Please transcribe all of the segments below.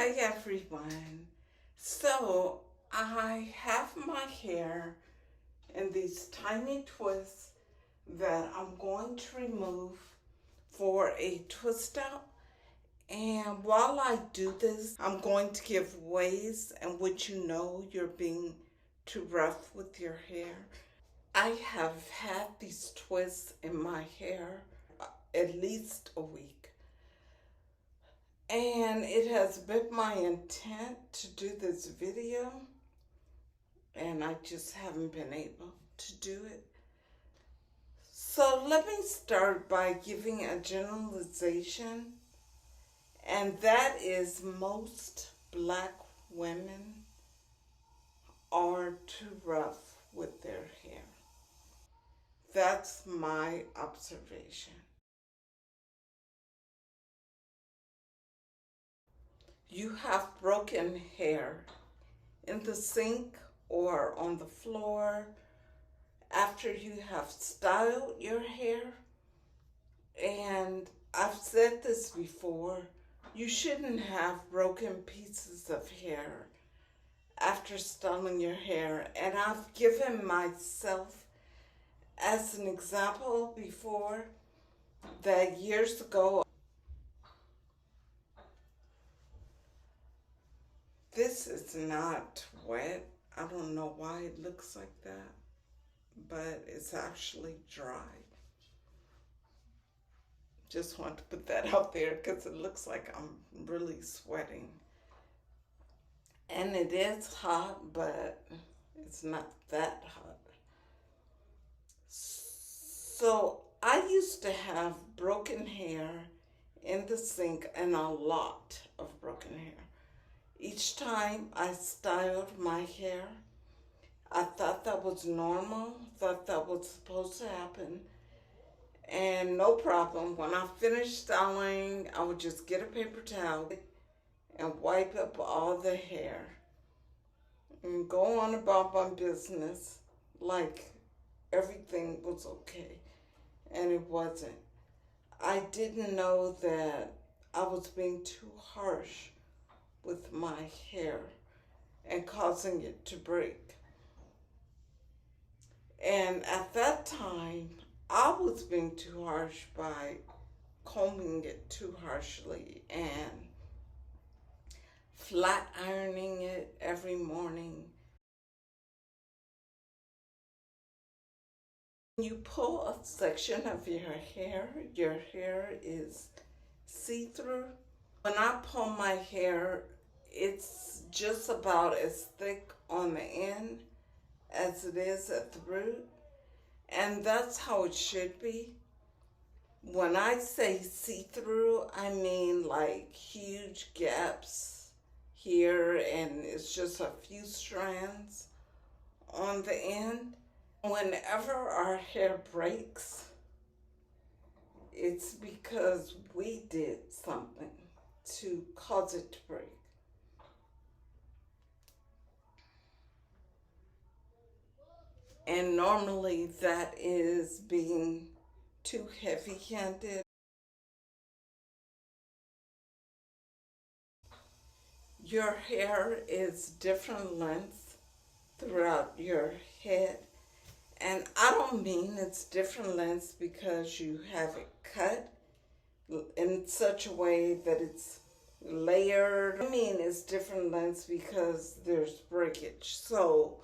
Hi everyone. So I have my hair in these tiny twists that I'm going to remove for a twist out. And while I do this, I'm going to give ways in which you know you're being too rough with your hair. I have had these twists in my hair at least a week. And it has been my intent to do this video, and I just haven't been able to do it. So let me start by giving a generalization, and that is most black women are too rough with their hair. That's my observation. You have broken hair in the sink or on the floor after you have styled your hair. And I've said this before, you shouldn't have broken pieces of hair after styling your hair. And I've given myself as an example before that years ago. This is not wet. I don't know why it looks like that, but it's actually dry. Just want to put that out there because it looks like I'm really sweating. And it is hot, but it's not that hot. So I used to have broken hair in the sink, and a lot of broken hair. Each time I styled my hair, I thought that was normal, thought that was supposed to happen. And no problem. When I finished styling, I would just get a paper towel and wipe up all the hair and go on about my business like everything was okay. And it wasn't. I didn't know that I was being too harsh with my hair and causing it to break. And at that time, I was being too harsh by combing it too harshly and flat ironing it every morning. When you pull a section of your hair is see-through. When I pull my hair, it's just about as thick on the end as it is at the root. And that's how it should be. When I say see-through, I mean like huge gaps here, and it's just a few strands on the end. Whenever our hair breaks, it's because we did something to cause it to break. And normally that is being too heavy-handed. Your hair is different lengths throughout your head. And I don't mean it's different lengths because you have it cut in such a way that it's layered. I mean it's different lengths because there's breakage. So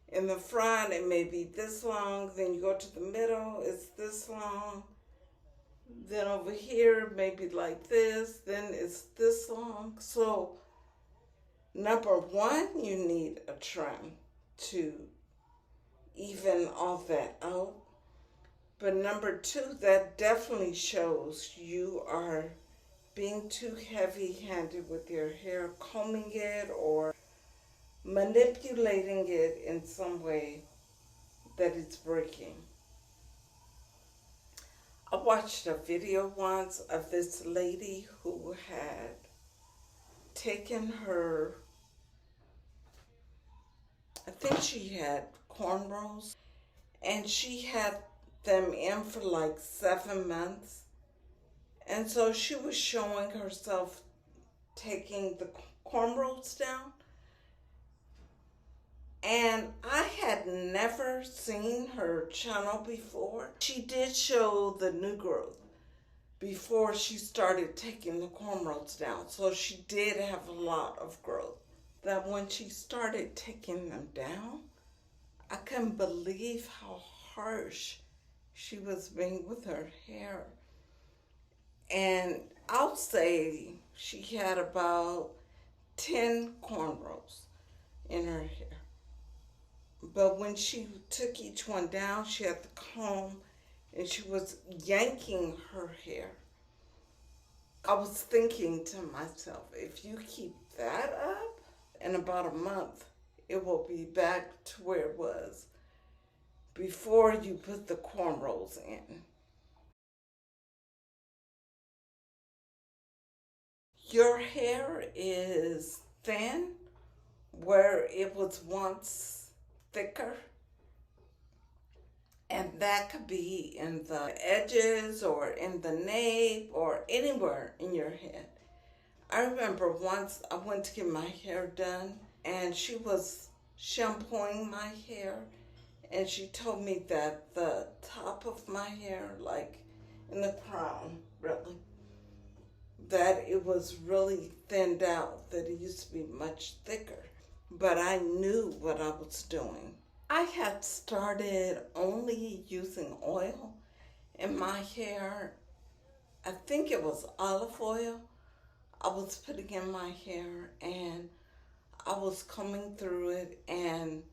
in the front, it may be this long, then you go to the middle, it's this long. Then over here, maybe like this, then it's this long. So, number one, you need a trim to even all that out. But number two, that definitely shows you are being too heavy-handed with your hair, combing it or manipulating it in some way that it's breaking. I watched a video once of this lady who had taken her, I think she had cornrows, and she had them in for like 7 months. And so she was showing herself taking the cornrows down. And I had never seen her channel before. She did show the new growth before she started taking the cornrows down. So she did have a lot of growth. That when she started taking them down, I couldn't believe how harsh she was being with her hair. And I'll say she had about 10 cornrows in her hair. But when she took each one down, she had the comb and she was yanking her hair. I was thinking to myself, if you keep that up, in about a month, it will be back to where it was before you put the cornrows in. Your hair is thin where it was once thicker, and that could be in the edges or in the nape or anywhere in your head. I remember once I went to get my hair done and she was shampooing my hair, and she told me that the top of my hair, like in the crown, really, that it was really thinned out, that it used to be much thicker. But I knew what I was doing. I had started only using oil in my hair. I think it was olive oil. I was putting in my hair and I was combing through it, and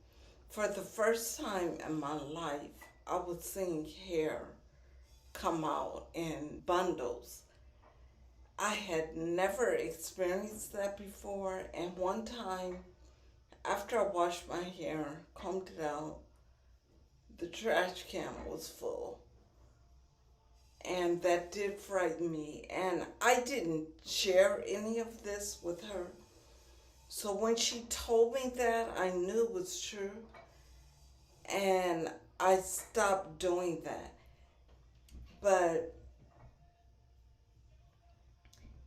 for the first time in my life, I was seeing hair come out in bundles. I had never experienced that before, and one time, after I washed my hair, combed it out, the trash can was full. And that did frighten me. And I didn't share any of this with her. So when she told me that, I knew it was true. And I stopped doing that. But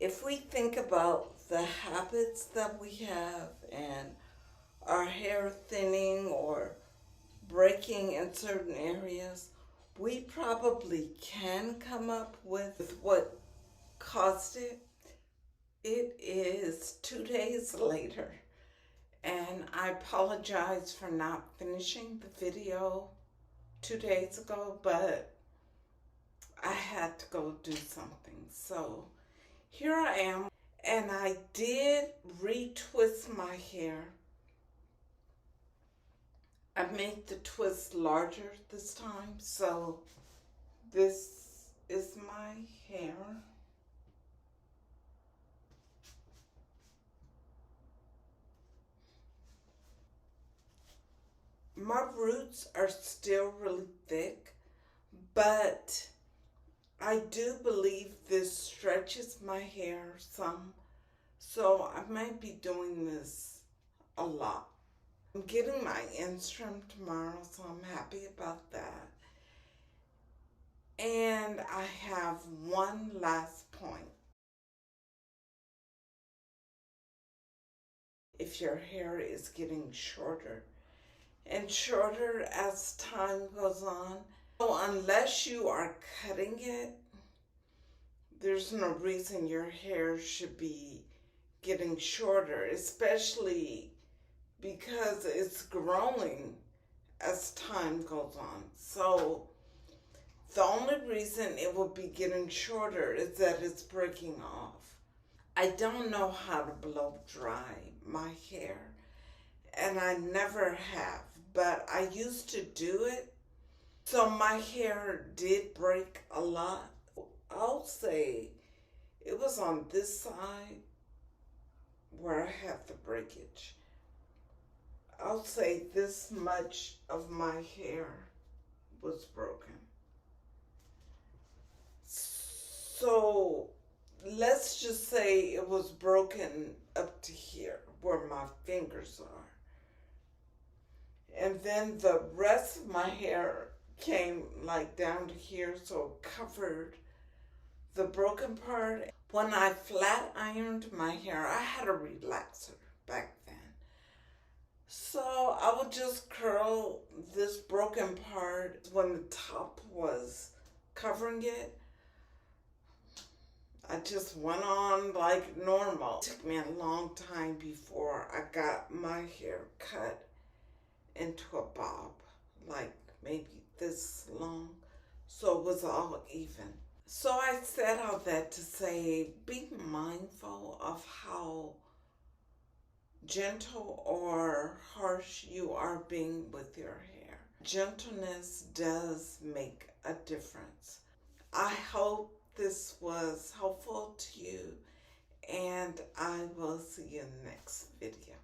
if we think about the habits that we have and our hair thinning or breaking in certain areas, we probably can come up with what caused it. It is 2 days later, and I apologize for not finishing the video 2 days ago, but I had to go do something. So here I am, and I did retwist my hair. I made the twist larger this time, so this is my hair. My roots are still really thick, but I do believe this stretches my hair some, so I might be doing this a lot. I'm getting my ends trimmed tomorrow, so I'm happy about that. And I have one last point. If your hair is getting shorter and shorter as time goes on, so unless you are cutting it, there's no reason your hair should be getting shorter, especially because it's growing as time goes on. So the only reason it will be getting shorter is that it's breaking off. I don't know how to blow dry my hair, and I never have, but I used to do it. So my hair did break a lot. I'll say it was on this side where I had the breakage. I'll say this much of my hair was broken. So let's just say it was broken up to here where my fingers are. And then the rest of my hair came like down to here, so it covered the broken part. When I flat ironed my hair, I had a relaxer back then. So I would just curl this broken part when the top was covering it. I just went on like normal. It took me a long time before I got my hair cut into a bob, like maybe this long, so it was all even. So I said all that to say, be mindful of how gentle or harsh you are being with your hair. Gentleness does make a difference. I hope this was helpful to you, and I will see you in the next video.